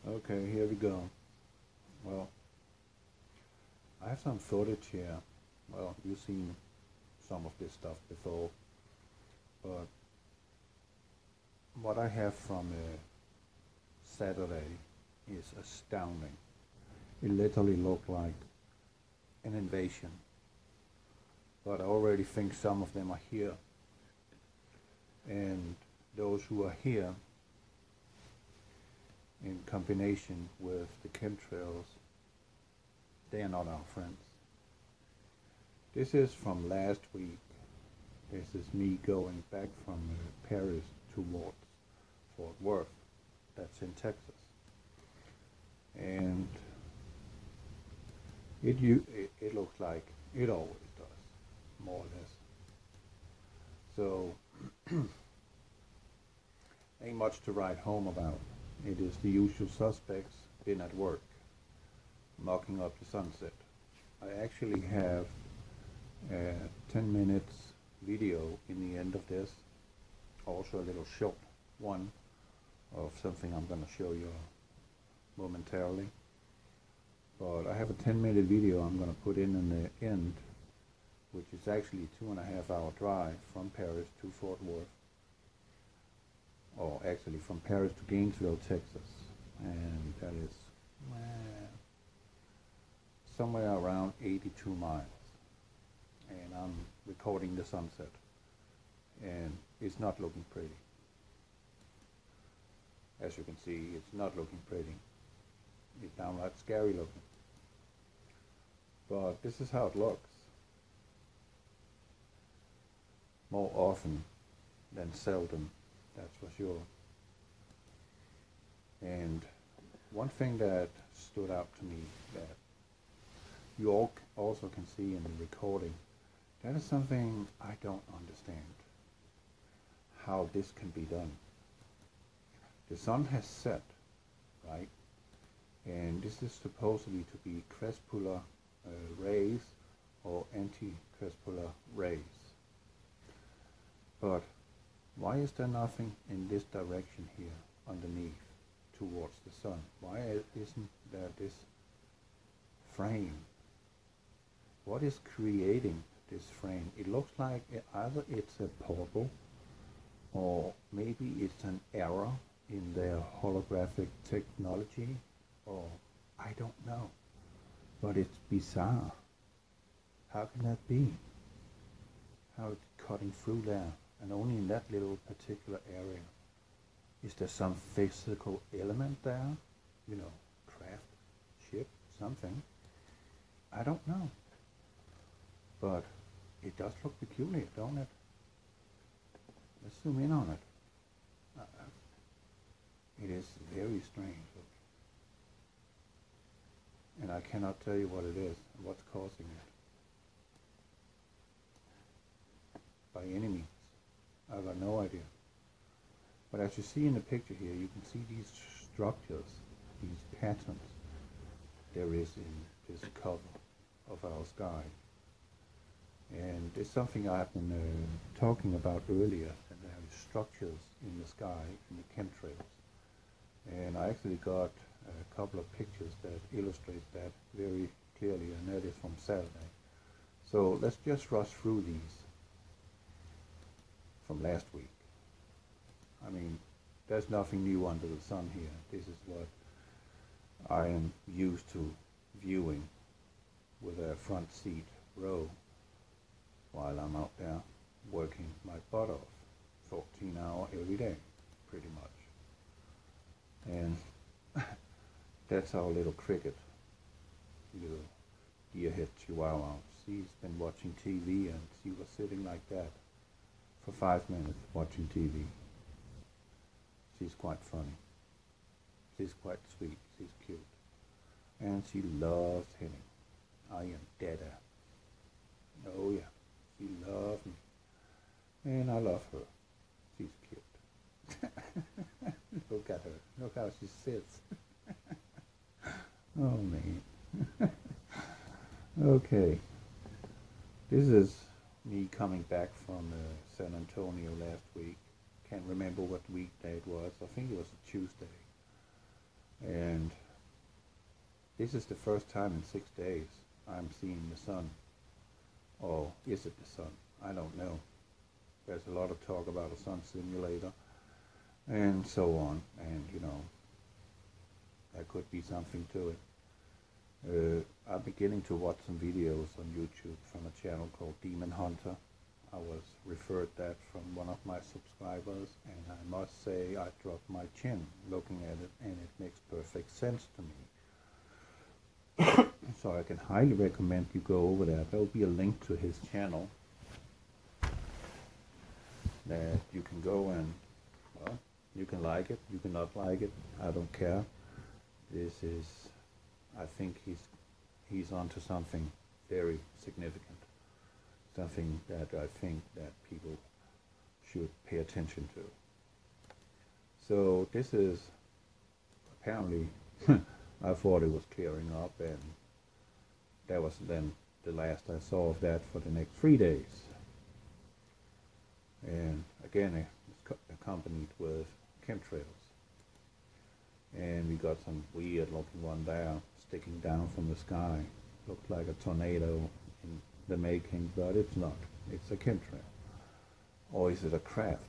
Okay, here we go. Well, I have some footage here. Well, you've seen some of this stuff before, but what I have from Saturday is astounding. It literally looked like an invasion, but I already think some of them are here, and those who are here in combination with the chemtrails, they are not our friends. This is from last week. This is me going back from Paris towards Fort Worth. That's in Texas. And it looks like it always does, more or less. So ain't much to write home about. It is the usual suspects been at work, mocking up the sunset. I actually have a 10 minutes video in the end of this, also a little short one of something I'm going to show you momentarily. But I have a 10-minute video I'm going to put in the end, which is actually a 2.5-hour drive from Paris to Fort Worth, or actually from Paris to Gainesville, Texas, and that is somewhere around 82 miles. And I'm recording the sunset, and it's not looking pretty. As you can see, it's not looking pretty. It's downright scary looking. But this is how it looks. More often than seldom, that's for sure. And one thing that stood out to me that you all also can see in the recording, that is something I don't understand. How this can be done. The sun has set, right? And this is supposedly to be crepuscular rays or anti-crepuscular rays. But why is there nothing in this direction here underneath towards the sun? Why isn't there this frame? What is creating this frame? It looks like either it's a portal or maybe it's an error in their holographic technology, or I don't know. But it's bizarre. How can that be? How it's cutting through there, and only in that little particular area. Is there some physical element there? You know, craft, ship, something. I don't know. But it does look peculiar, don't it? Let's zoom in on it. It is very strange. And I cannot tell you what it is, what's causing it. By any means. I've got no idea. But as you see in the picture here, you can see these structures, these patterns there is in this cover of our sky. And it's something I've been talking about earlier, and there are structures in the sky, in the chemtrails. And I actually got a couple of pictures that illustrate that very clearly, and that is from Saturday. So let's just rush through these from last week. I mean, there's nothing new under the sun here. This is what I am used to viewing with a front seat row while I'm out there working my butt off, 14 hours every day, pretty much. And that's our little cricket, little deer-head chihuahua. She's been watching TV, and she was sitting like that for 5 minutes watching TV. She's quite funny. She's quite sweet. She's cute. And she loves Henning. I am deader. Oh yeah. She loves me. And I love her. She's cute. Look at her. Look how she sits. Oh man. Okay. This is me coming back from San Antonio last week. Can't remember what weekday it was. I think it was a Tuesday. And This is the first time in 6 days I'm seeing the sun. Or is it the sun? I don't know. There's a lot of talk about a sun simulator and so on, and you know, there could be something to it. I'm beginning to watch some videos on YouTube from a channel called Demon Hunter. I was referred that from one of my subscribers, and I must say I dropped my chin looking at it, and it makes perfect sense to me. So I can highly recommend you go over there. There will be a link to his channel that you can go and, well, you can like it, you can not like it, I don't care. This is, I think he's onto something very significant, something that I think that people should pay attention to. So this is apparently, I thought it was clearing up, and that was then the last I saw of that for the next 3 days. And again, it's accompanied with chemtrails. And we got some weird looking one there sticking down from the sky. Looked like a tornado in the making, but it's not. It's a chemtrail. Or is it a craft?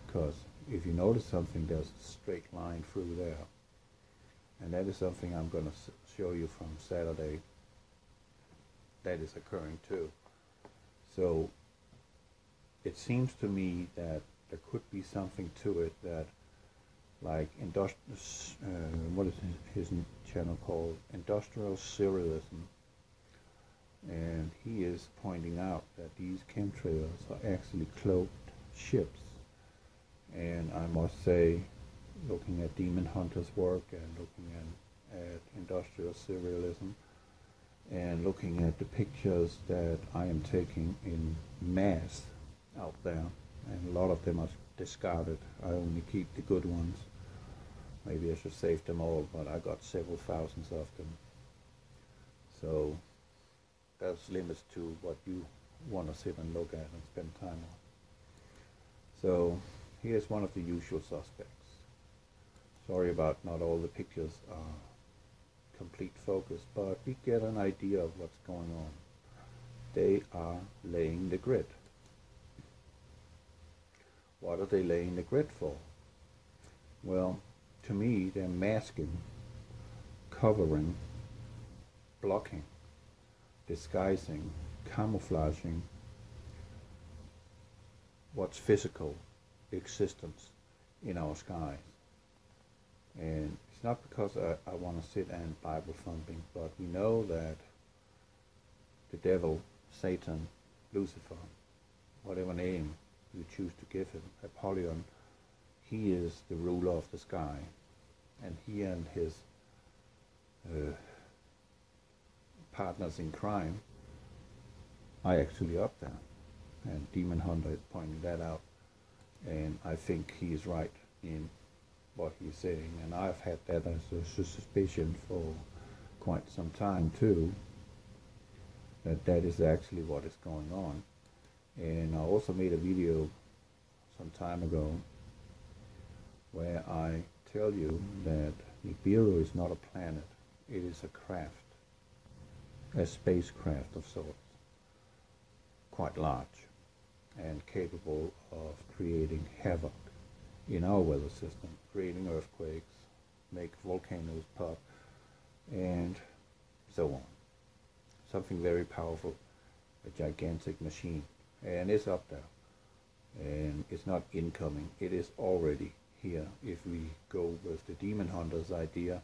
Because if you notice something, there's a straight line through there. And that is something I'm going to show you from Saturday that is occurring too. So it seems to me that there could be something to it, that like what is his channel called? Industrial Serialism. And he is pointing out that these chemtrails are actually cloaked ships. And I must say, looking at Demon Hunter's work and looking at Industrial Serialism and looking at the pictures that I am taking in mass out there, and a lot of them are discarded. I only keep the good ones. Maybe I should save them all, but I got several thousands of them. So there's limits to what you want to sit and look at and spend time on. So here's one of the usual suspects. Sorry about not all the pictures are complete focus, but we get an idea of what's going on. They are laying the grid. What are they laying the grid for? Well, to me, they're masking, covering, blocking, disguising, camouflaging what's physical existence in our skies. And it's not because I want to sit and Bible thumping, but we know that the devil, Satan, Lucifer, whatever name you choose to give him, Apollyon, he is the ruler of the sky, and he and his partners in crime are actually up there, and Demon Hunter is pointing that out, and I think he is right in what he's saying, and I've had that as a suspicion for quite some time too, that is actually what is going on. And I also made a video some time ago where I tell you that Nibiru is not a planet, it is a craft, a spacecraft of sorts, quite large and capable of creating havoc in our weather system, creating earthquakes, make volcanoes pop, and so on. Something very powerful, a gigantic machine, and it's up there. And it's not incoming, it is already here. If we go with the Demon Hunter's idea,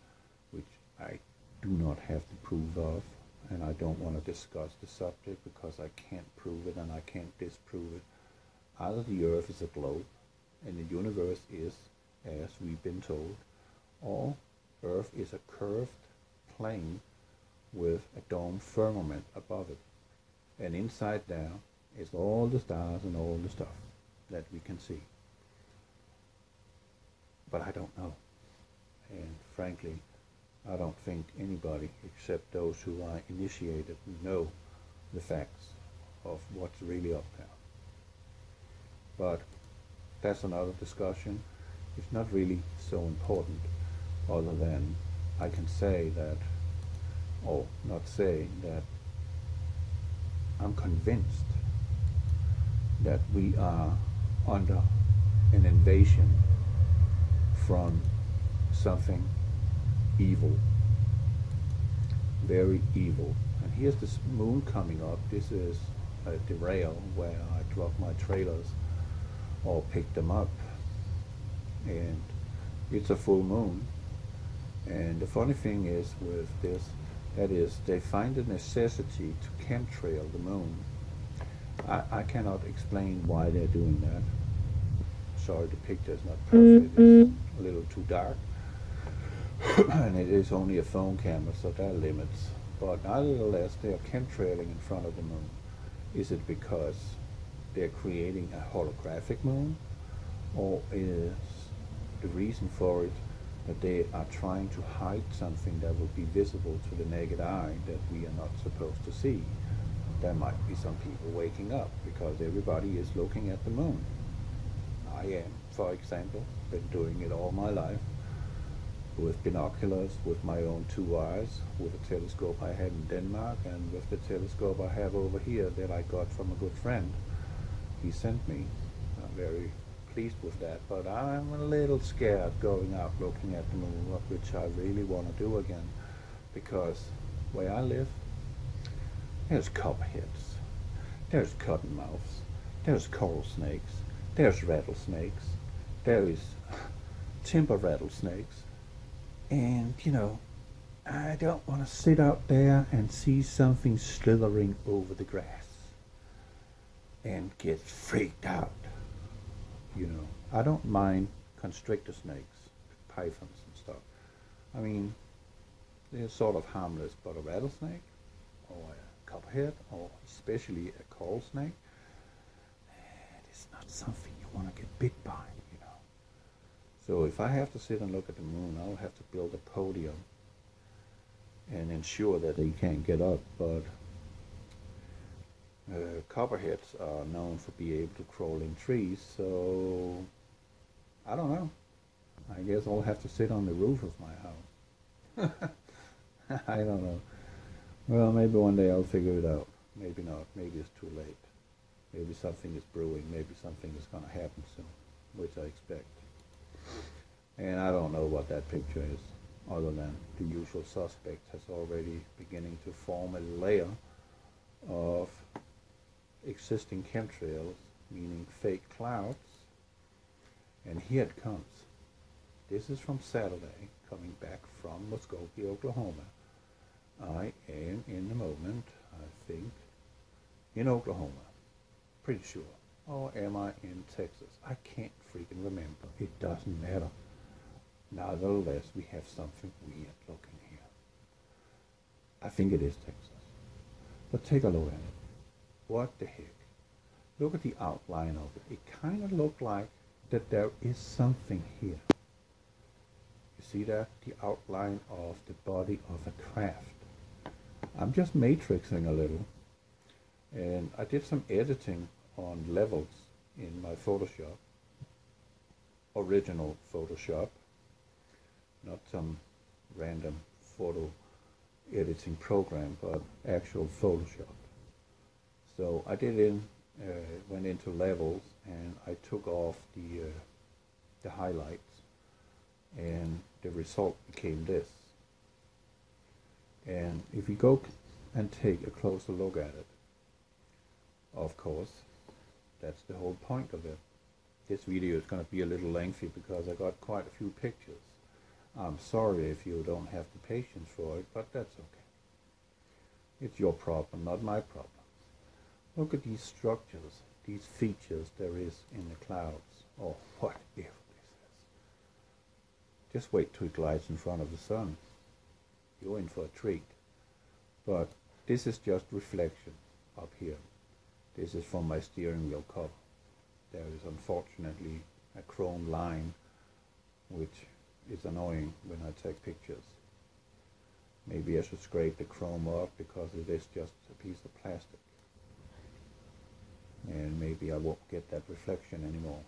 which I do not have the proof of, and I don't want to discuss the subject because I can't prove it and I can't disprove it. Either the Earth is a globe and the universe is as we've been told, or Earth is a curved plane with a dome firmament above it. And inside there is all the stars and all the stuff that we can see. But I don't know. And frankly, I don't think anybody except those who are initiated know the facts of what's really up there. But that's another discussion. It's not really so important, other than I can say that or not saying that, I'm convinced that we are under an invasion from something evil, very evil. And here's this moon coming up. This is a derail where I drop my trailers or pick them up, and it's a full moon. And the funny thing is with this, that is, they find the necessity to chemtrail the moon. I cannot explain why they're doing that. Sorry, the picture is not perfect. It's a little too dark. And it is only a phone camera, so that limits. But nevertheless, they are chemtrailing in front of the moon. Is it because they're creating a holographic moon? Or is the reason for it that they are trying to hide something that will be visible to the naked eye that we are not supposed to see? There might be some people waking up because everybody is looking at the moon. I am, for example, been doing it all my life with binoculars, with my own 2 eyes, with a telescope I had in Denmark, and with the telescope I have over here that I got from a good friend. He sent me. I'm very pleased with that, but I'm a little scared going out looking at the moon, which I really want to do again, because where I live, there's copperheads, there's cottonmouths, there's coral snakes, there's rattlesnakes, there is timber rattlesnakes, and I don't want to sit out there and see something slithering over the grass and get freaked out. I don't mind constrictor snakes, pythons and stuff. I mean, they're sort of harmless, but a rattlesnake or a copperhead, or especially a coral snake, it's not something you want to get bit by. So if I have to sit and look at the moon, I'll have to build a podium and ensure that they can't get up. But copperheads are known for being able to crawl in trees, so I don't know. I guess I'll have to sit on the roof of my house. I don't know. Well, maybe one day I'll figure it out. Maybe not. Maybe it's too late. Maybe something is brewing. Maybe something is going to happen soon, which I expect. And I don't know what that picture is, other than the usual suspect has already beginning to form a layer of existing chemtrails, meaning fake clouds. And here it comes. This is from Saturday, coming back from Muskogee, Oklahoma. I am in the moment, I think, in Oklahoma. Pretty sure. Or am I in Texas? I can't freaking remember. It doesn't matter. Nevertheless, we have something weird looking here. I think it is Texas. But take a look at it. What the heck? Look at the outline of it. It kind of looked like that there is something here. You see that? The outline of the body of a craft. I'm just matrixing a little. And I did some editing on levels in my Photoshop. Original Photoshop. Not some random photo editing program, but actual Photoshop. So I went into levels, and I took off the highlights, and the result became this. And if you go and take a closer look at it, of course, that's the whole point of it. This video is going to be a little lengthy because I got quite a few pictures. I'm sorry if you don't have the patience for it, but that's okay. It's your problem, not my problem. Look at these structures, these features there is in the clouds, or whatever this is. Just wait till it glides in front of the sun. You're in for a treat. But this is just reflection up here. This is from my steering wheel cover. There is unfortunately a chrome line, which is annoying when I take pictures. Maybe I should scrape the chrome off because it is just a piece of plastic. And maybe I won't get that reflection anymore.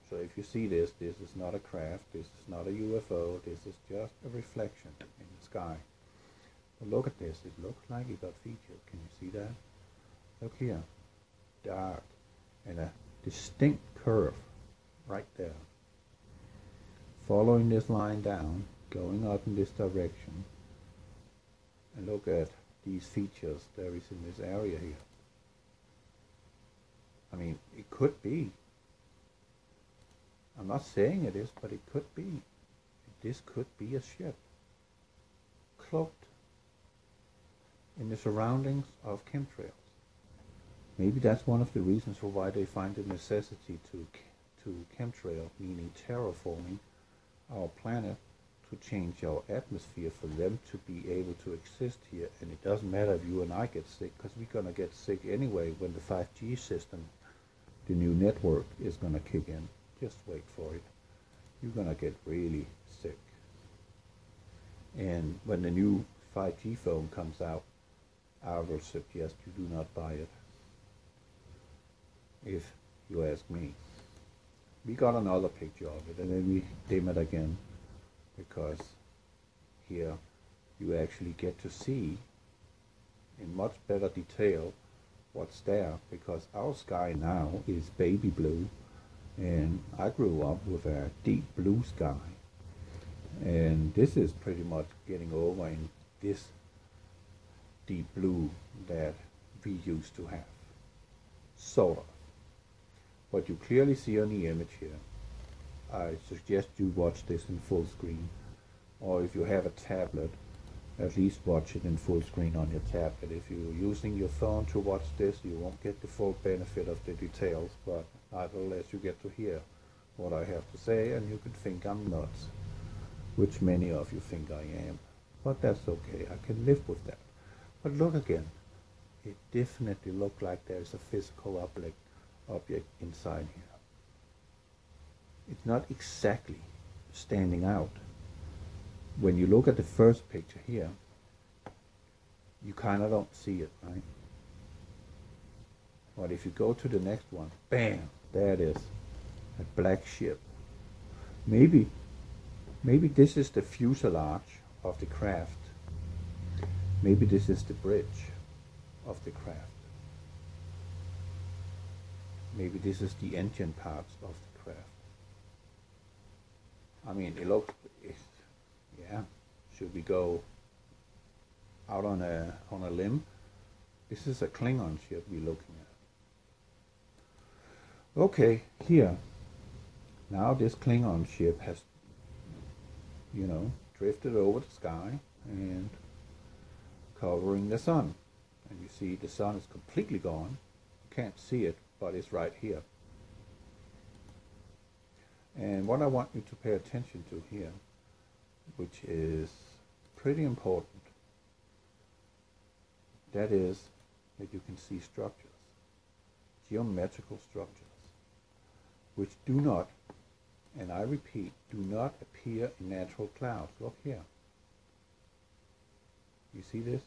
So if you see this is not a craft, this is not a UFO, this is just a reflection in the sky. But look at this, it looks like it got featured. Can you see that? Look here, dark, and a distinct curve right there. Following this line down, going up in this direction, and look at these features there is in this area here. I mean, it could be. I'm not saying it is, but it could be. This could be a ship, cloaked in the surroundings of chemtrails. Maybe that's one of the reasons for why they find the necessity to chemtrail, meaning terraforming our planet, to change our atmosphere for them to be able to exist here. And it doesn't matter if you and I get sick, because we're going to get sick anyway when the 5G system, the new network, is going to kick in. Just wait for it. You're going to get really sick. And when the new 5G phone comes out, I will suggest you do not buy it, if you ask me. We got another picture of it, and then we dim it again, because here you actually get to see in much better detail what's there, because our sky now is baby blue, and I grew up with a deep blue sky, and this is pretty much getting over in this deep blue that we used to have, sort of. What you clearly see on the image here, I suggest you watch this in full screen, or if you have a tablet, at least watch it in full screen on your tablet. If you're using your phone to watch this, you won't get the full benefit of the details, but nevertheless you get to hear what I have to say, and you could think I'm nuts, which many of you think I am, but that's okay, I can live with that. But look again, it definitely looks like there's a physical object inside here. It's not exactly standing out. When you look at the first picture here, you kind of don't see it, right? But if you go to the next one, bam, there it is, a black ship. Maybe this is the fuselage of the craft. Maybe this is the bridge of the craft. Maybe this is the engine parts of the craft. I mean, it looks, yeah, should we go out on a limb? This is a Klingon ship we're looking at. Okay, here. Now this Klingon ship has, you know, drifted over the sky and covering the sun. And you see the sun is completely gone. You can't see it, but it's right here. And what I want you to pay attention to here, which is pretty important, that is that you can see structures, geometrical structures, which do not, and I repeat, do not appear in natural clouds. Look here. You see this?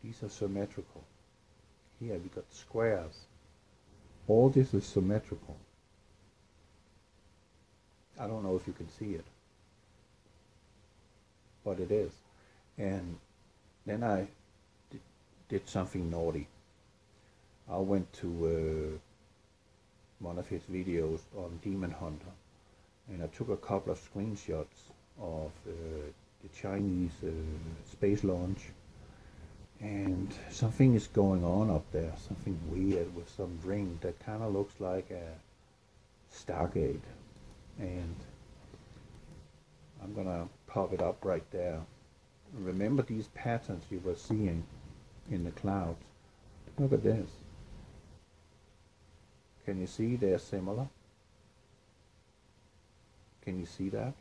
These are symmetrical. Here we got squares. All this is symmetrical. I don't know if you can see it, but it is. And then I did something naughty. I went to one of his videos on Demon Hunter, and I took a couple of screenshots of the Chinese space launch, and something is going on up there, something weird with some ring that kind of looks like a Stargate. And I'm gonna pop it up right there. Remember these patterns you were seeing in the clouds? Look at this. Can you see they're similar? Can you see that?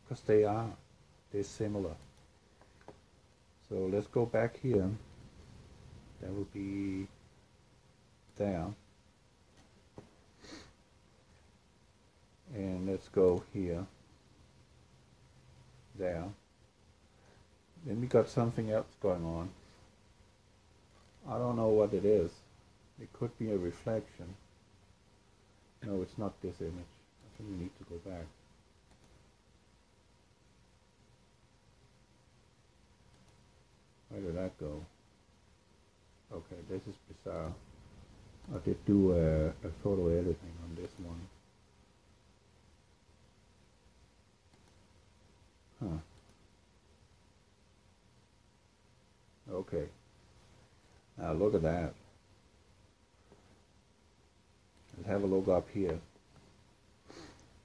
Because they are. They're similar. So let's go back here. That would be there. And let's go here, there. Then we got something else going on. I don't know what it is. It could be a reflection. No, it's not this image. I think we need to go back. Where did that go? Okay, this is bizarre. I did do a photo editing on this one. Huh. Okay. Now look at that. Let's have a look up here.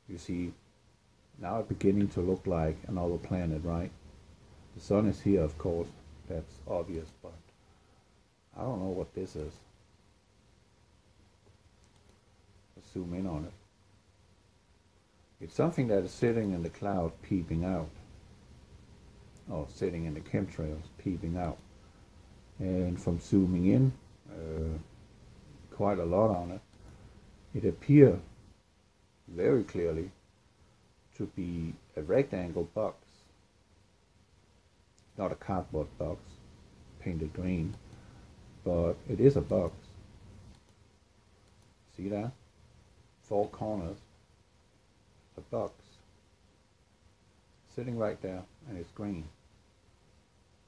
You see, now it's beginning to look like another planet, right? The sun is here, of course. That's obvious, but I don't know what this is. Let's zoom in on it. It's something that is sitting in the cloud peeping out. Oh, sitting in the chemtrails peeping out. And from zooming in quite a lot on it, it appears very clearly to be a rectangle box. Not a cardboard box painted green, but it is a box. See that? 4 corners, a box sitting right there, and it's green.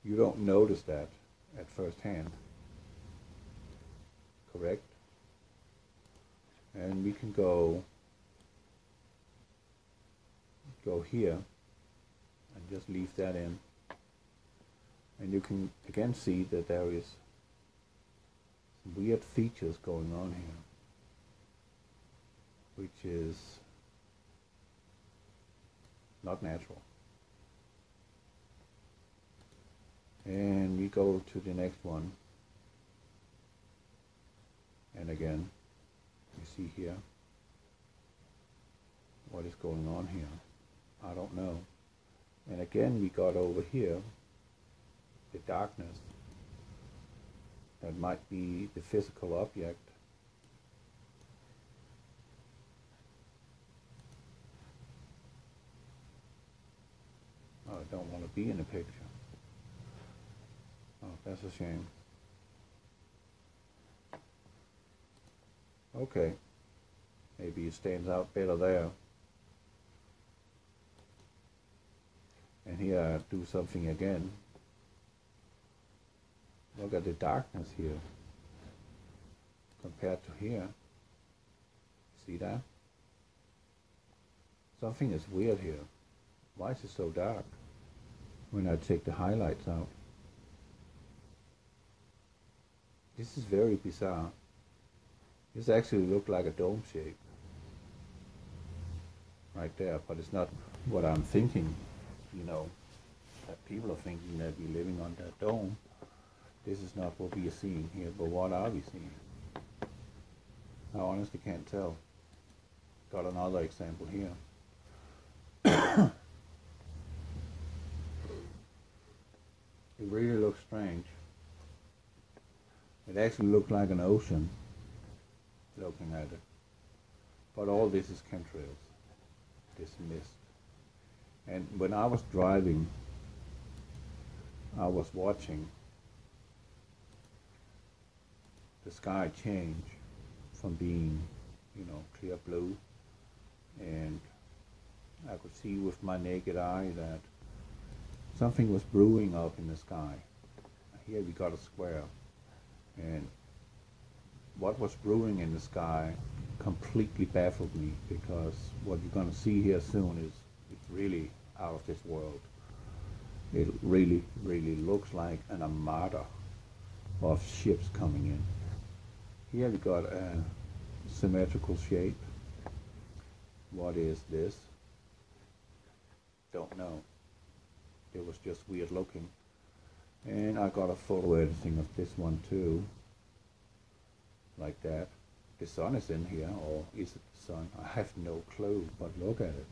You don't notice that at first hand, correct? And we can go here and just leave that in, and you can again see that there is some weird features going on here, which is not natural. And we go to the next one, and again you see here what is going on here. I don't know. And again we got over here the darkness that might be the physical object. Oh, I don't want to be in the picture. Oh, that's a shame. Okay, maybe it stands out better there. And here I do something again. Look at the darkness here compared to here. See that? Something is weird here. Why is it so dark when I take the highlights out? This is very bizarre. This actually looked like a dome shape right there, but it's not what I'm thinking, you know, that people are thinking that we're living on that dome. This is not what we are seeing here, but what are we seeing? I honestly can't tell. Got another example here. It really looks strange. It actually looked like an ocean looking at it. But all this is chemtrails, this mist. And when I was driving, I was watching the sky change from being, you know, clear blue, and I could see with my naked eye that something was brewing up in the sky. Here we got a square, and what was brewing in the sky completely baffled me, because what you're going to see here soon is it's really out of this world. It really, really looks like an armada of ships coming in. Here we got a symmetrical shape. What is this? Don't know. It was just weird looking. And I got a photo editing of this one too. Like that. The sun is in here, or is it the sun? I have no clue, but look at it.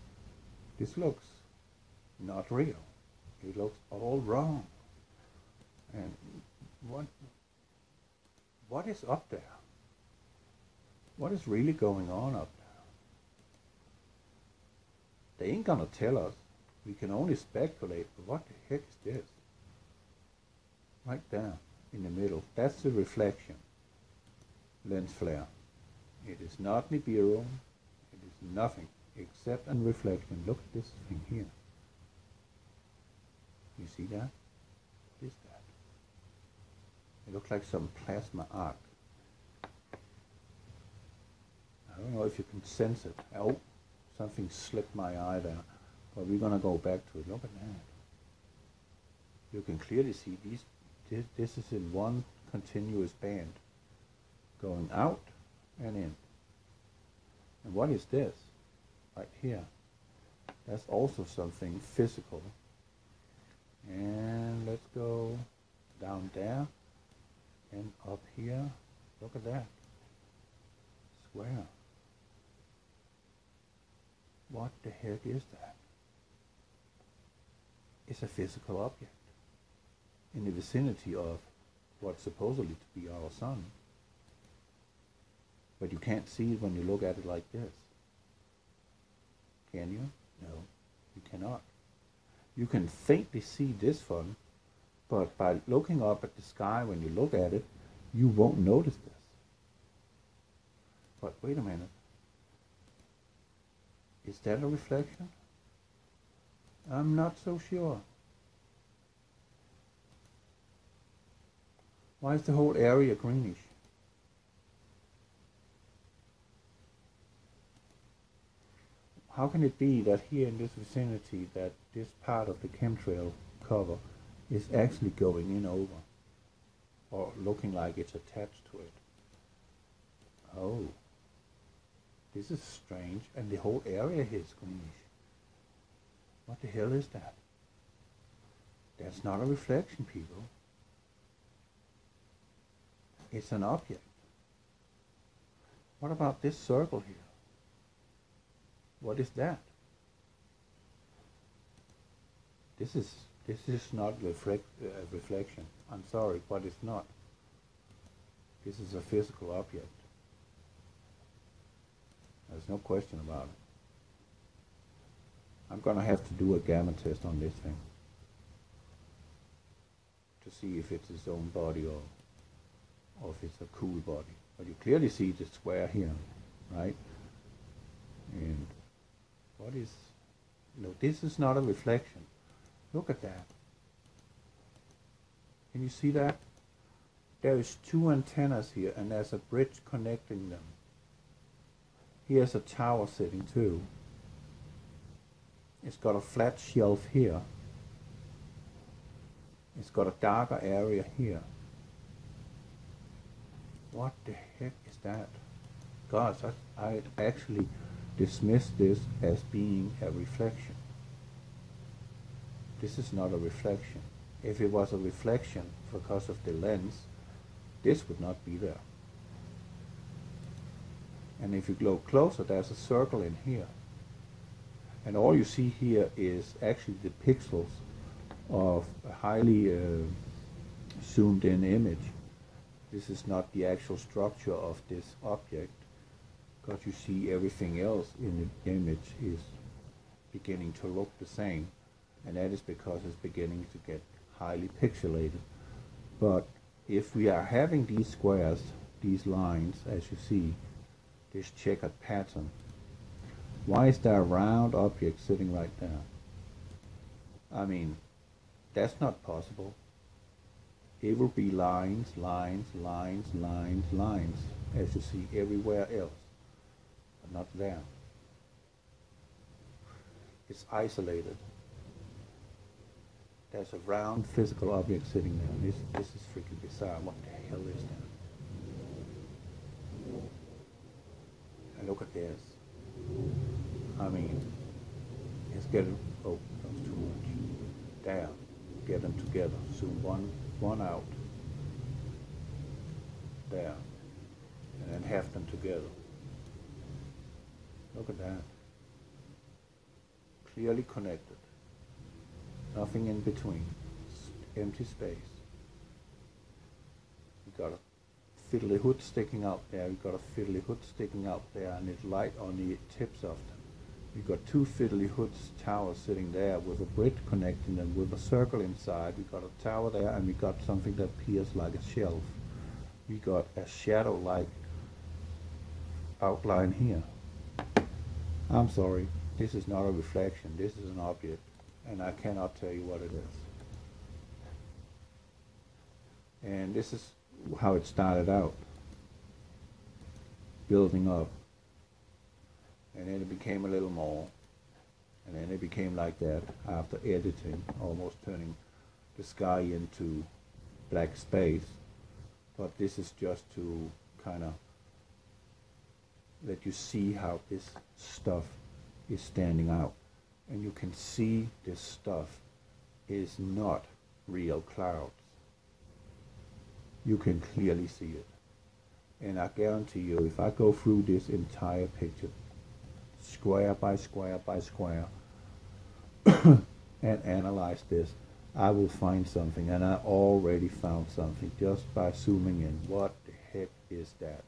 This looks not real. It looks all wrong. And what is up there? What is really going on up there? They ain't gonna tell us. We can only speculate, but what the heck is this? Right there in the middle. That's the reflection. Lens flare. It is not Nibiru. It is nothing except a reflection. Look at this thing here. You see that? What is that? It looks like some plasma arc. I don't know if you can sense it. Oh, something slipped my eye there. But we're going to go back to it. Look at that. You can clearly see this is in one continuous band going out and in. And what is this? Right here. That's also something physical. And let's go down there and up here. Look at that. Square. What the heck is that? It's a physical object in the vicinity of what's supposedly to be our sun. But you can't see it when you look at it like this. Can you? No, you cannot. You can faintly see this one, but by looking up at the sky when you look at it, you won't notice this. But wait a minute. Is that a reflection? I'm not so sure. Why is the whole area greenish? How can it be that here in this vicinity that this part of the chemtrail cover is actually going in over or looking like it's attached to it? Oh, this is strange, and the whole area here is greenish. What the hell is that? That's not a reflection, people. It's an object. What about this circle here? What is that? This is not reflection. I'm sorry, but it's not. This is a physical object. There's no question about it. I'm going to have to do a gamma test on this thing to see if it's its own body or if it's a cool body. But you clearly see the square here, right? And what is... No, this is not a reflection. Look at that. Can you see that? There is two antennas here, and there's a bridge connecting them. Here's a tower sitting too. It's got a flat shelf here. It's got a darker area here. What the heck is that? Gosh, I actually dismissed this as being a reflection. This is not a reflection. If it was a reflection because of the lens, this would not be there. And if you look closer, there's a circle in here. And all you see here is actually the pixels of a highly zoomed in image. This is not the actual structure of this object, because you see everything else in the image is beginning to look the same, and that is because it's beginning to get highly pixelated. But if we are having these squares, these lines, as you see, this checkered pattern, why is there a round object sitting right there? I mean, that's not possible. It will be lines, lines, lines, lines, lines, as you see everywhere else, but not there. It's isolated. There's a round physical object sitting there. This is freaking bizarre. What the hell is that? And look at this. I mean, it's getting, oh, that was too much. There, get them together. Zoom one out. There. And then half them together. Look at that. Clearly connected. Nothing in between. Empty space. You got a fiddly hood sticking out there. You got a fiddly hood sticking out there, and it's light on the tips of them. You got two fiddly hoods towers sitting there with a bridge connecting them with a circle inside. We got a tower there, and we got something that appears like a shelf. We got a shadow-like outline here. I'm sorry, this is not a reflection. This is an object, and I cannot tell you what it is. And this is how it started out, building up, and then it became a little more, and then it became like that after editing, almost turning the sky into black space. But this is just to kind of let you see how this stuff is standing out. And you can see this stuff is not real clouds. You can clearly see it. And I guarantee you, if I go through this entire picture, square by square by square, and analyze this, I will find something. And I already found something just by zooming in. What the heck is that?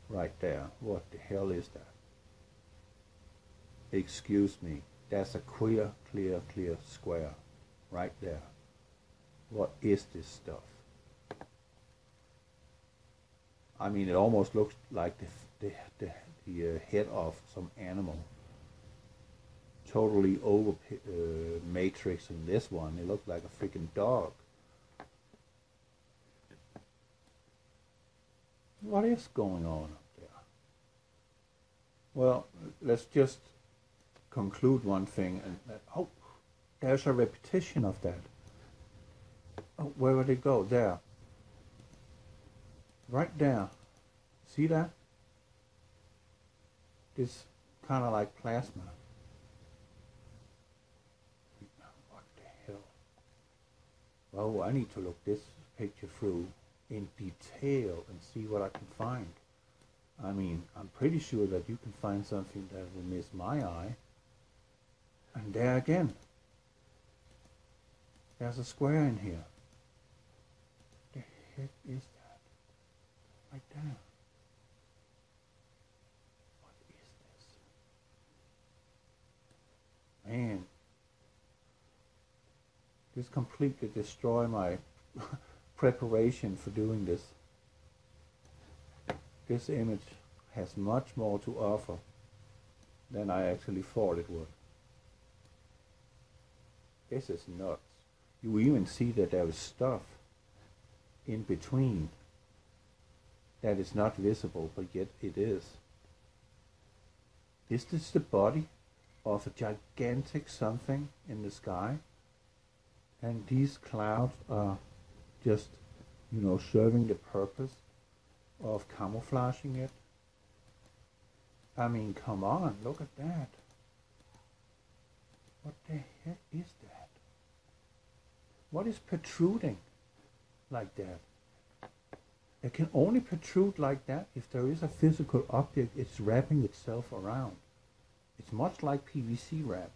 Right there. What the hell is that? Excuse me. That's a clear square. Right there. What is this stuff? I mean, it almost looks like the head of some animal. Totally over matrixing this one. It looks like a freaking dog. What is going on up there? Well, let's just conclude one thing. And oh, there's a repetition of that. Oh, where would it go? There. Right there. See that? This kind of like plasma. What the hell? Well, I need to look this picture through in detail and see what I can find. I mean, I'm pretty sure that you can find something that will miss my eye. And there again. There's a square in here. What the heck is that? Right there. What is this? Man. This completely destroyed my preparation for doing this. This image has much more to offer than I actually thought it would. This is nuts. You even see that there is stuff in between that is not visible, but yet it is. Is this the body of a gigantic something in the sky? And these clouds are just, you know, serving the purpose of camouflaging it? I mean, come on, look at that. What the heck is that? What is protruding like that? It can only protrude like that if there is a physical object it's wrapping itself around. It's much like PVC wrap,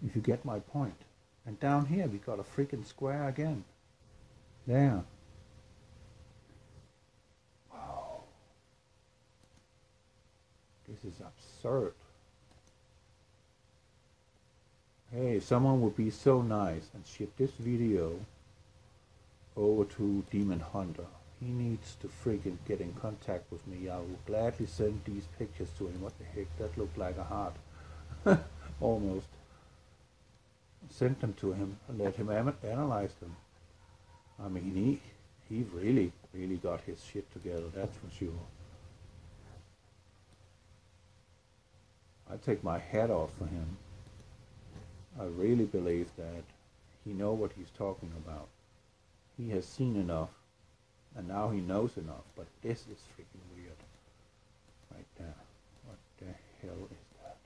if you get my point. And down here we got a freaking square again. There. Wow. This is absurd. Hey, if someone would be so nice and ship this video over to Demon Hunter. He needs to freaking get in contact with me. I will gladly send these pictures to him. What the heck? That looked like a heart. Almost. Send them to him and let him analyze them. I mean, he really got his shit together, that's for sure. I take my hat off for him. I really believe that he knows what he's talking about. He has seen enough, and now he knows enough, but this is freaking weird. Right there. What the hell is that?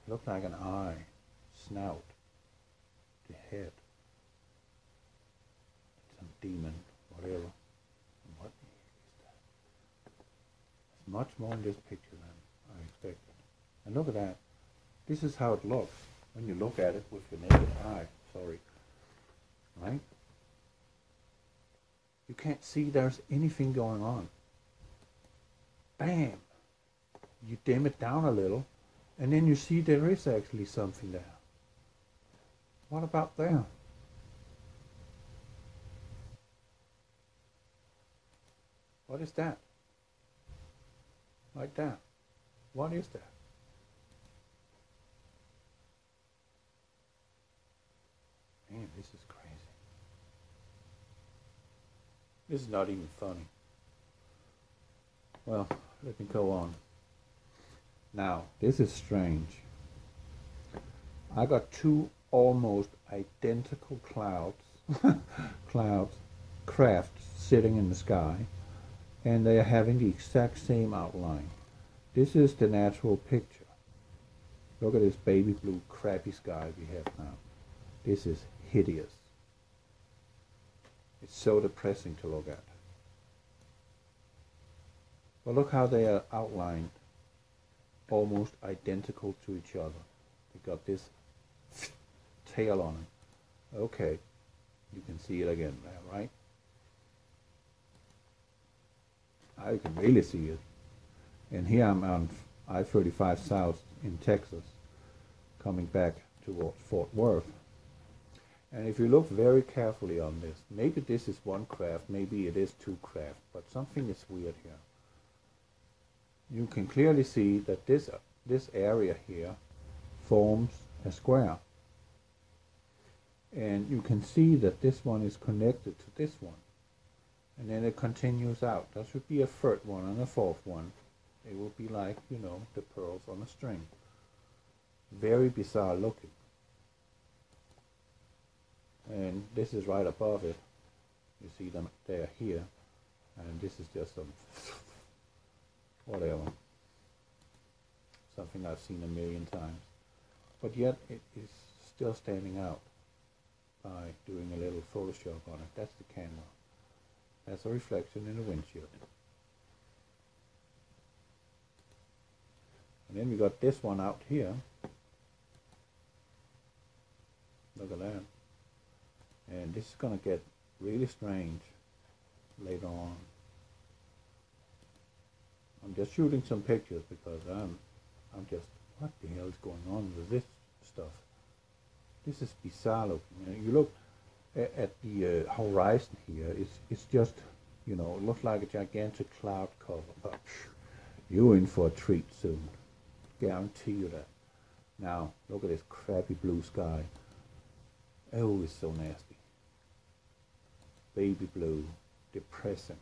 It looks like an eye, snout, the head. Some demon, whatever. And what the heck is that? There's much more in this picture than I expected. And look at that. This is how it looks when you look at it with your naked eye. Sorry. Right? You can't see there's anything going on. Bam! You dim it down a little, and then you see there is actually something there. What about there? What is that? Right there. What is that? This is not even funny. Well, let me go on. Now, this is strange. I got two almost identical crafts sitting in the sky, and they are having the exact same outline. This is the natural picture. Look at this baby blue crappy sky we have now. This is hideous. It's so depressing to look at. But look how they are outlined, almost identical to each other. They got this tail on it. Okay, you can see it again there, right? I can really see it. And here I'm on I-35 South in Texas, coming back towards Fort Worth. And if you look very carefully on this, maybe this is one craft, maybe it is two craft, but something is weird here. You can clearly see that this area here forms a square. And you can see that this one is connected to this one. And then it continues out. There should be a third one and a fourth one. It will be like, you know, the pearls on a string. Very bizarre looking. And this is right above it. You see them there here. And this is just some whatever. Something I've seen a million times. But yet it is still standing out by doing a little Photoshop on it. That's the camera. That's a reflection in the windshield. And then we got this one out here. Look at that. And this is going to get really strange later on. I'm just shooting some pictures because I'm just, what the hell is going on with this stuff? This is bizarre looking. You look at the horizon here, it's just, you know, it looks like a gigantic cloud cover. But you're in for a treat soon. Guarantee you that. Now, look at this crappy blue sky. Oh, it's so nasty. Baby blue. Depressing.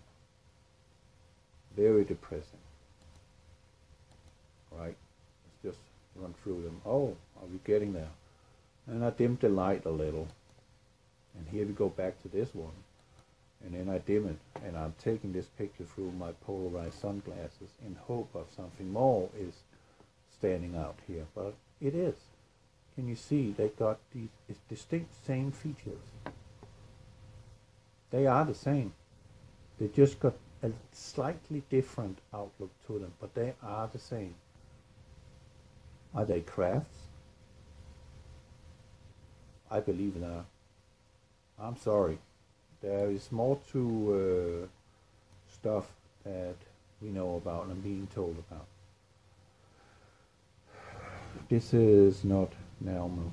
Very depressing. Right? Let's just run through them. Oh, are we getting there? And I dimmed the light a little. And here we go back to this one. And then I dim it. And I'm taking this picture through my polarized sunglasses in hope of something more is standing out here. But it is. Can you see they got these distinct same features? They are the same. They just got a slightly different outlook to them, but they are the same. Are they crafts? I believe they are. I'm sorry. There is more to stuff that we know about and being told about. This is not normal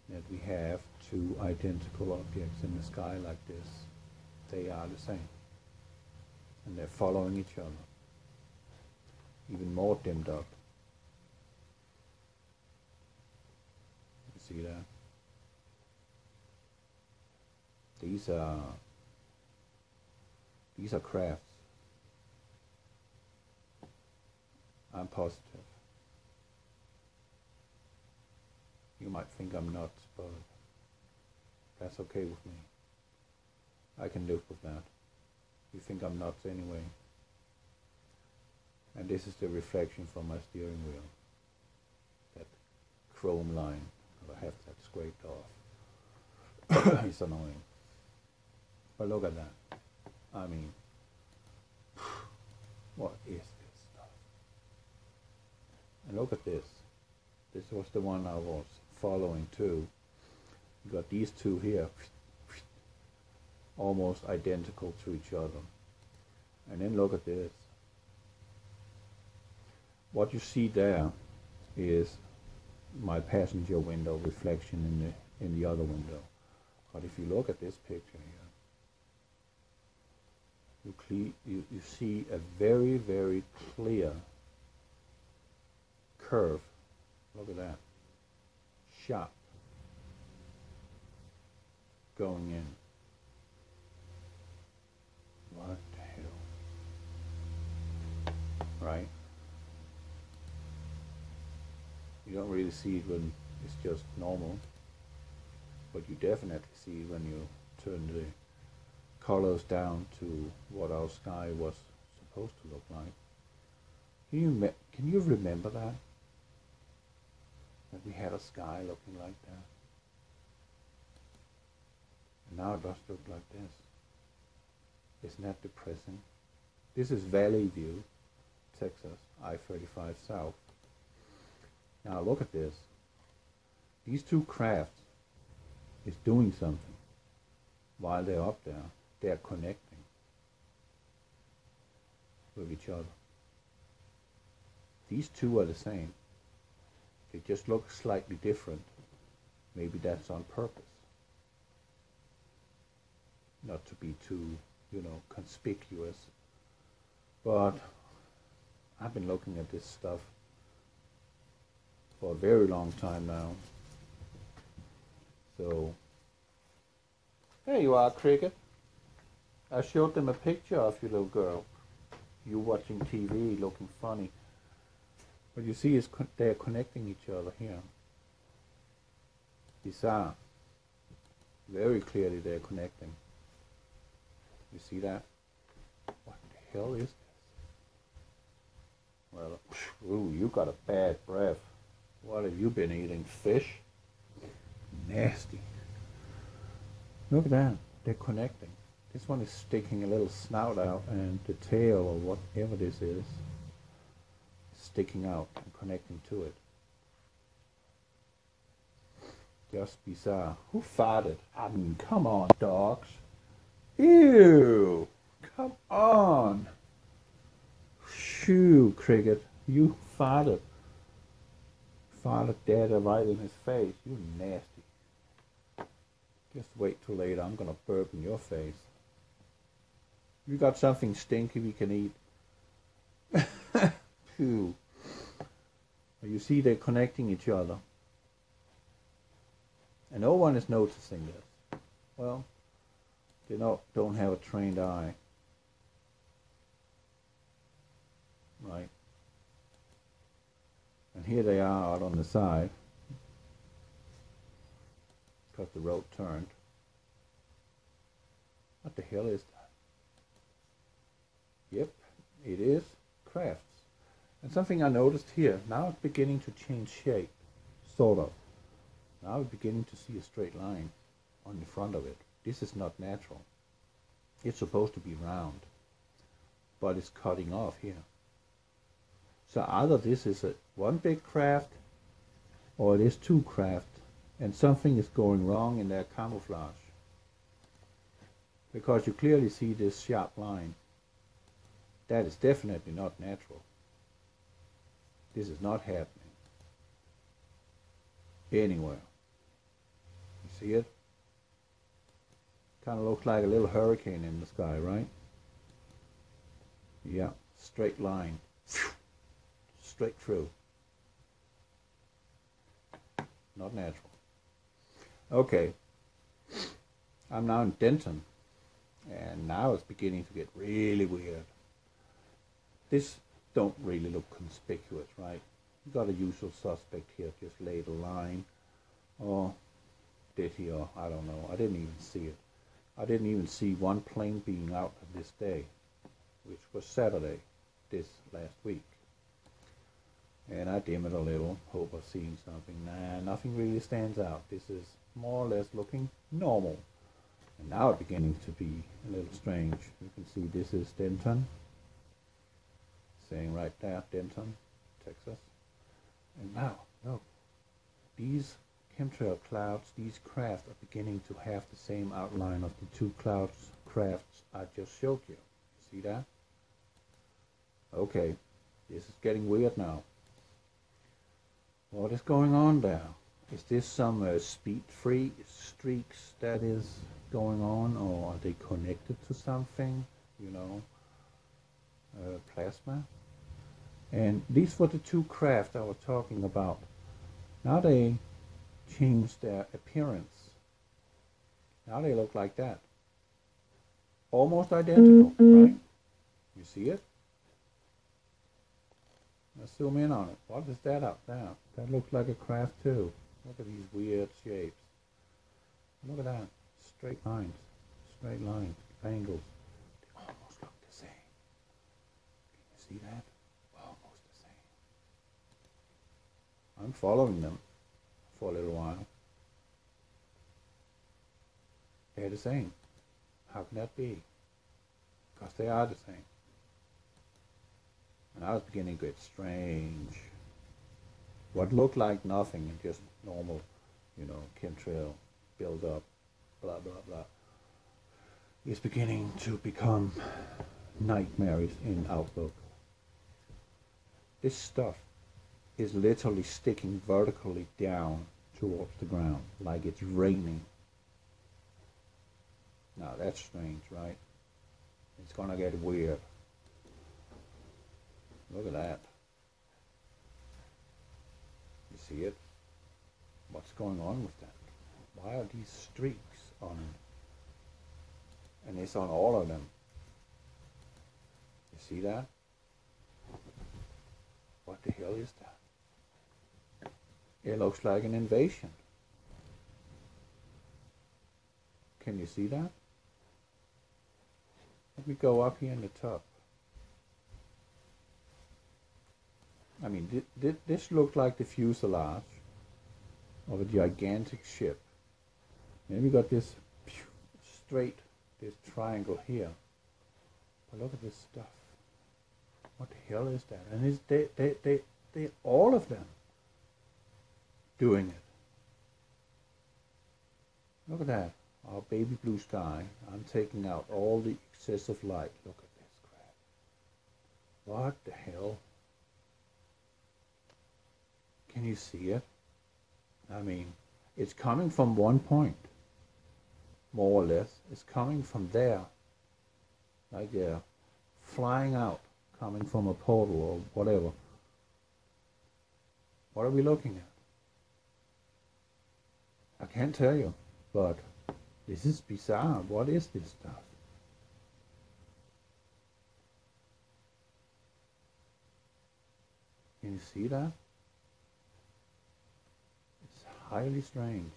that we have two identical objects in the sky like this. They are the same. And they're following each other. Even more dimmed up. You see that? These are crafts. I'm positive. You might think I'm nuts, but that's okay with me. I can live with that. You think I'm nuts anyway. And this is the reflection from my steering wheel. That chrome line. I have that scraped off. It's annoying. But look at that. I mean, what is this stuff? And look at this. This was the one I was following too. You got these two here, almost identical to each other. And then look at this. What you see there is my passenger window reflection in the other window. But if you look at this picture here, you see a very, very clear curve. Look at that. Sharp. Going in. right? You don't really see it when it's just normal, but you definitely see it when you turn the colors down to what our sky was supposed to look like. Can you remember that? That we had a sky looking like that? And now it does look like this. Isn't that depressing? This is Valley View, Texas, I-35 South. Now look at this. These two crafts is doing something while they're up there. They're connecting with each other. These two are the same. They just look slightly different. Maybe that's on purpose. Not to be too, conspicuous. But I've been looking at this stuff for a very long time now. So, there you are, Cricket. I showed them a picture of you, little girl. You watching TV, looking funny. What you see is they're connecting each other here. Bizarre. Very clearly they're connecting. You see that? What the hell is this? Well, ooh, you got a bad breath. What have you been eating? Fish? Nasty. Look at that. They're connecting. This one is sticking a little snout out, and the tail, or whatever this is sticking out and connecting to it. Just bizarre. Who farted? I mean, come on, dogs. Ew! Come on! Shoo, Cricket. You farted. Farted dead right in his face. You nasty. Just wait till later. I'm gonna burp in your face. You got something stinky we can eat? Phew. You see they're connecting each other. And no one is noticing this. Well, they don't have a trained eye. Right? And here they are out on the side. Because the road turned. What the hell is that? Yep, it is crafts. And something I noticed here, now it's beginning to change shape, sort of. Now we're beginning to see a straight line on the front of it. This is not natural. It's supposed to be round, but it's cutting off here. So either this is one big craft, or it is two craft, and something is going wrong in their camouflage. Because you clearly see this sharp line. That is definitely not natural. This is not happening anywhere. You see it? Kind of looks like a little hurricane in the sky, right? Yeah, straight line. Straight through. Not natural. Okay. I'm now in Denton. And now it's beginning to get really weird. This don't really look conspicuous, right? You got a usual suspect here, just laid a line. Or did he, or I don't know. I didn't even see it. I didn't even see one plane being out of this day, which was Saturday, this last week. And I dim it a little, hope of seeing something. Nah, nothing really stands out. This is more or less looking normal. And now it's beginning to be a little strange. You can see this is Denton. Saying right there, Denton, Texas. And now, look, these chemtrail clouds, these crafts are beginning to have the same outline of the two crafts I just showed you. See that? Okay, this is getting weird now. What is going on there? Is this some speed-free streaks that is going on, or are they connected to something? Plasma? And these were the two craft I was talking about. Now they changed their appearance. Now they look like that. Almost identical, right? You see it? Let's zoom in on it. What is that up there? That looks like a craft too. Look at these weird shapes. Look at that. Straight lines. Straight lines. Angles. They almost look the same. Can you see that? Almost the same. I'm following them for a little while. They're the same. How can that be? Because they are the same. And I was beginning to get strange. What looked like nothing and just normal, chemtrail build up, blah, blah, blah, is beginning to become nightmares in Outlook. This stuff is literally sticking vertically down towards the ground, like it's raining. Now that's strange, right? It's gonna get weird. Look at that. You see it? What's going on with that? Why are these streaks on it? And it's on all of them. You see that? What the hell is that? It looks like an invasion. Can you see that? Let me go up here in the top. I mean, this looked like the fuselage of a gigantic ship. Then we got this straight, this triangle here. But look at this stuff. What the hell is that? And they all of them doing it. Look at that. Our baby blue sky. I'm taking out all the excessive light. Look at this crap. What the hell? Can you see it? I mean, it's coming from one point, more or less. It's coming from there, like there, flying out, coming from a portal or whatever. What are we looking at? I can't tell you, but this is bizarre. What is this stuff? Can you see that? It's highly strange.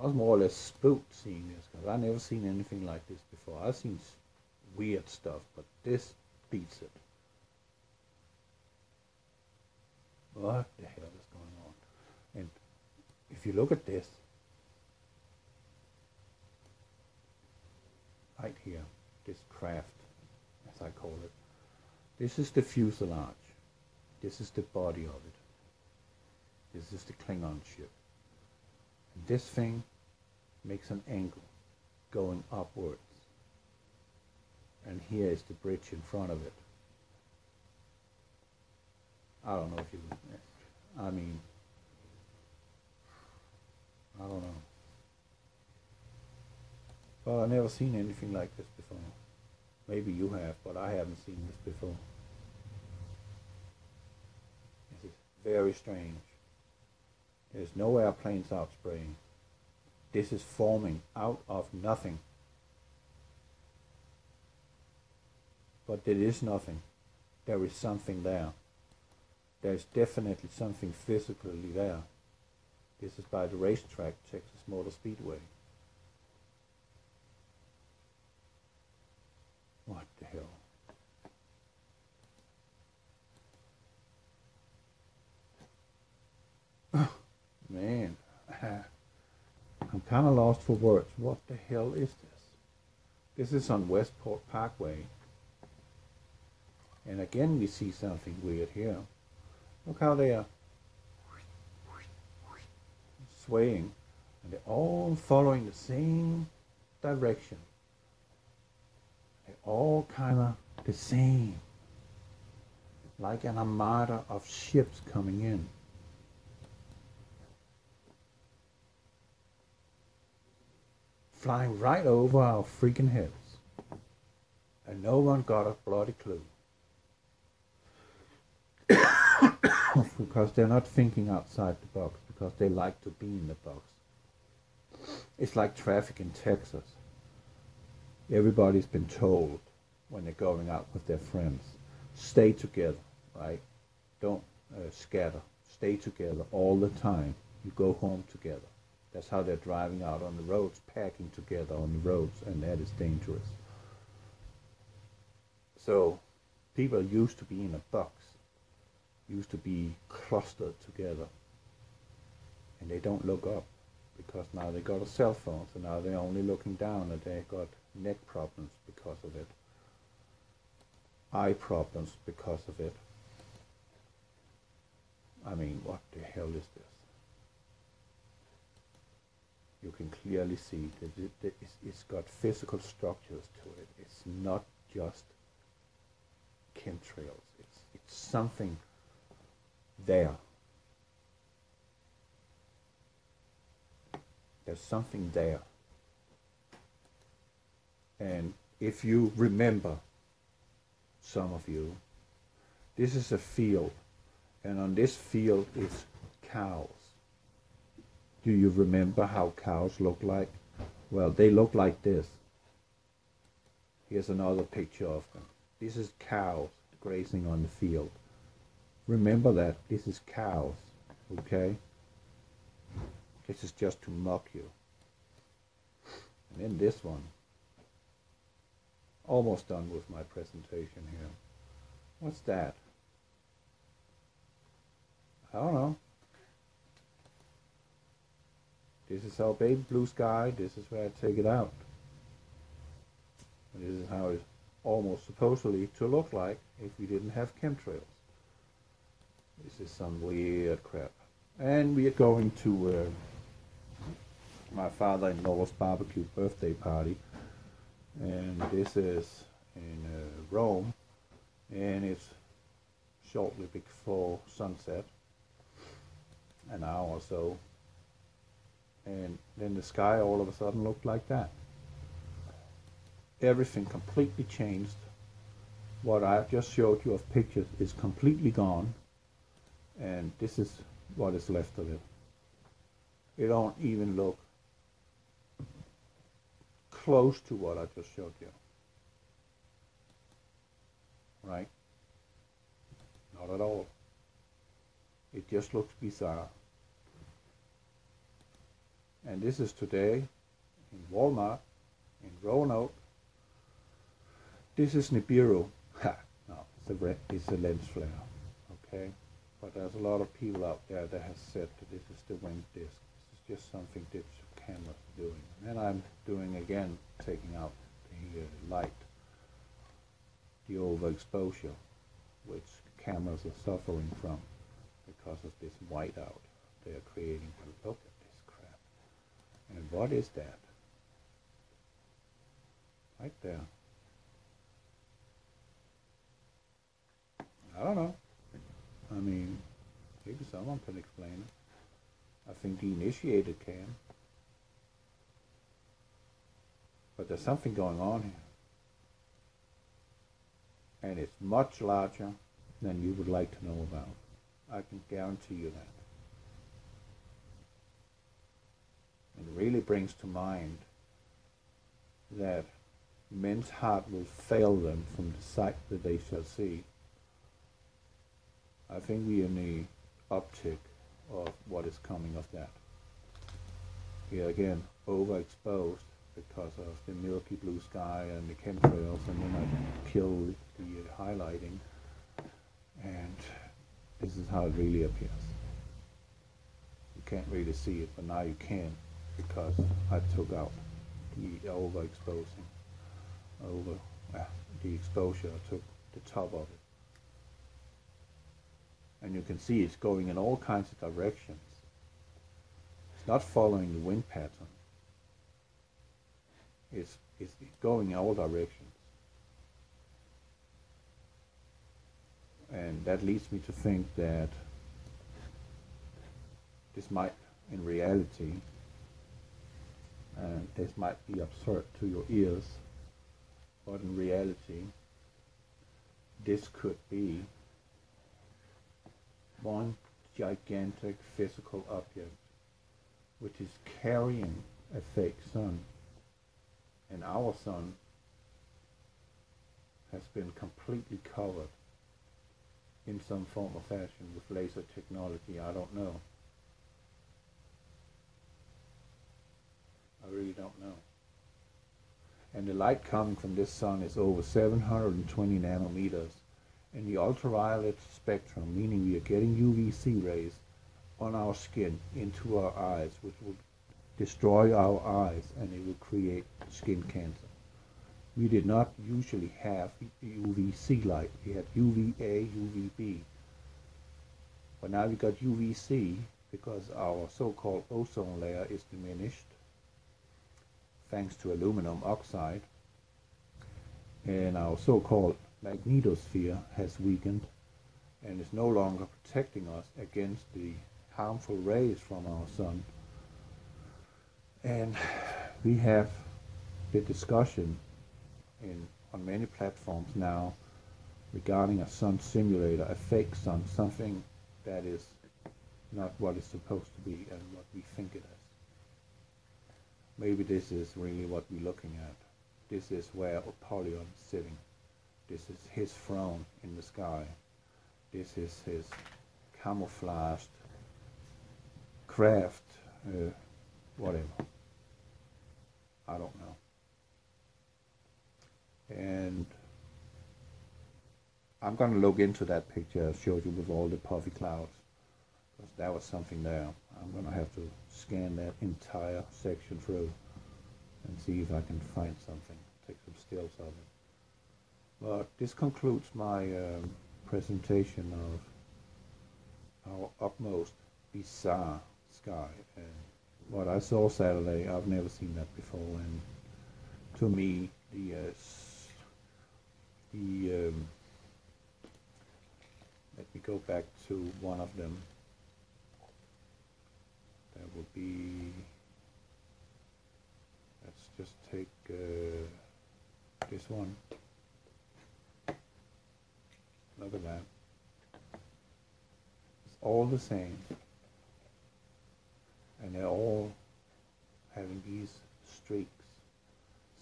I was more or less spooked seeing this because I've never seen anything like this before. I've seen weird stuff, but this beats it. What the hell is going on? And if you look at this, right here, this craft, as I call it, this is the fuselage. This is the body of it. This is the Klingon ship. And this thing makes an angle going upwards. And here is the bridge in front of it. I don't know if you, I mean, I don't know. Well, I've never seen anything like this before. Maybe you have, but I haven't seen this before. This is very strange. There's no airplanes out spraying. This is forming out of nothing. But there is nothing. There is something there. There's definitely something physically there. This is by the racetrack, Texas Motor Speedway. What the hell? Oh, man, I'm kind of lost for words. What the hell is this? This is on Westport Parkway. And again we see something weird here. Look how they are swaying. And they're all following the same direction. They're all kind of the same. Like an armada of ships coming in. Flying right over our freaking heads. And no one got a bloody clue. Because they're not thinking outside the box. Because they like to be in the box. It's like traffic in Texas. Everybody's been told when they're going out with their friends stay together, right? Don't scatter. Stay together all the time. You go home together. That's how they're driving out on the roads, packing together on the roads, and that is dangerous. So people used to be in a box, used to be clustered together, and they don't look up because now they got a cell phone, so now they're only looking down and they got neck problems because of it, eye problems because of it. I mean, what the hell is this? You can clearly see that it's got physical structures to it. It's not just chemtrails. It's something there. There's something there. And if you remember, some of you, this is a field, and on this field is cows. Do you remember how cows look like? Well, they look like this. Here's another picture of them. This is cows grazing on the field. Remember that. This is cows, okay? This is just to mock you. And then this one. Almost done with my presentation here. What's that? I don't know. This is our baby blue sky. This is where I take it out. And this is how it's almost supposedly to look like if we didn't have chemtrails. This is some weird crap. And we are going to my father-in-law's barbecue birthday party. And this is in Rome. And it's shortly before sunset. An hour or so. And then the sky all of a sudden looked like that. Everything completely changed. What I just showed you of pictures is completely gone. And this is what is left of it. It don't even look close to what I just showed you. Right? Not at all. It just looks bizarre. And this is today in Walmart, in Roanoke. This is Nibiru. Ha! No, it's a lens flare. Okay? But there's a lot of people out there that have said that this is the wing disc. This is just something digital cameras are doing. And then I'm doing again, taking out the light, the overexposure, which cameras are suffering from because of this whiteout they are creating. Look at this crap. And what is that? Right there. I don't know. I mean, maybe someone can explain it. I think the initiated can. But there's something going on here. And it's much larger than you would like to know about. I can guarantee you that. It really brings to mind that men's heart will fail them from the sight that they shall see. I think we are in the uptick of what is coming of that. Here again, overexposed because of the milky blue sky and the chemtrails, and then I kill the highlighting, and this is how it really appears. You can't really see it, but now you can, because I took out the overexposing, the exposure. I took the top of it. And you can see it's going in all kinds of directions. It's not following the wind pattern. It's going in all directions. And that leads me to think that this might, in reality, and this might be absurd to your ears, but in reality, this could be one gigantic physical object which is carrying a fake sun. And our sun has been completely covered in some form or fashion with laser technology. I don't know. I really don't know. And the light coming from this sun is over 720 nanometers. And the ultraviolet spectrum, meaning we are getting UVC rays on our skin into our eyes, which will destroy our eyes, and it will create skin cancer. We did not usually have UVC light. We had UVA, UVB. But now we got UVC because our so-called ozone layer is diminished thanks to aluminum oxide, and our so-called magnetosphere has weakened and is no longer protecting us against the harmful rays from our sun. And we have the discussion on many platforms now regarding a sun simulator, a fake sun, something that is not what it's supposed to be and what we think it is. Maybe this is really what we're looking at. This is where Apollyon is sitting. This is his throne in the sky. This is his camouflaged craft, whatever. I don't know. And I'm going to look into that picture I showed you with all the puffy clouds, because there was something there. I'm going to have to scan that entire section through and see if I can find something, take some stills of it. But this concludes my presentation of our utmost bizarre sky. And what I saw Saturday, I've never seen that before. And to me, let me go back to one of them. That would be, let's just take this one. Look at that. It's all the same. And they're all having these streaks.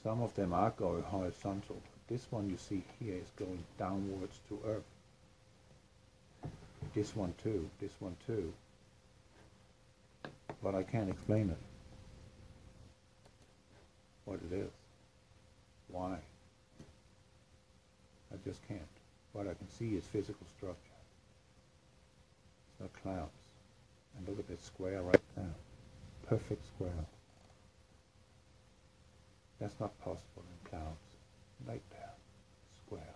Some of them are going horizontal. This one you see here is going downwards to Earth. This one too, this one too. But I can't explain it. What it is. Why? I just can't. What I can see is physical structure. It's not clouds. And look at this square right there. Perfect square. That's not possible in clouds. Right there. Square.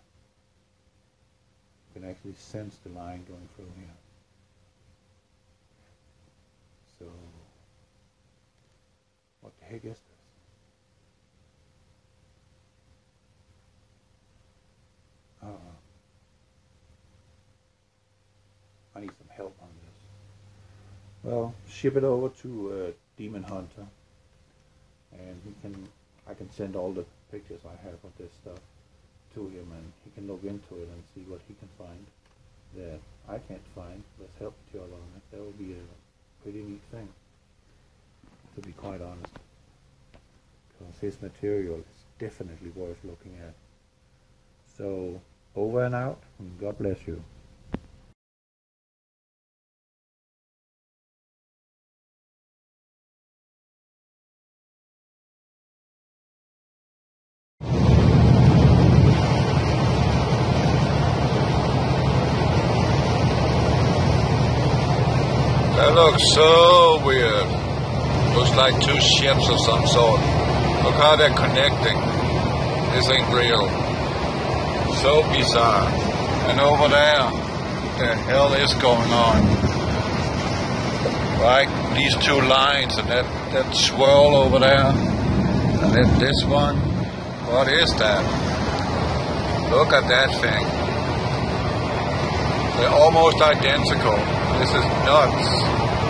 You can actually sense the line going through here. So, what the heck is this? I need some help on this. Well, ship it over to Demon Hunter, and I can send all the pictures I have of this stuff to him, and he can look into it and see what he can find that I can't find. Let's help each other on it. That would be a pretty neat thing, to be quite honest, because his material is definitely worth looking at. So, over and out, and God bless you. That looks so weird. Looks like two ships of some sort. Look how they're connecting. This ain't real. So bizarre. And over there, what the hell is going on? Right? These two lines and that swirl over there. And then this one. What is that? Look at that thing. They're almost identical. This is nuts.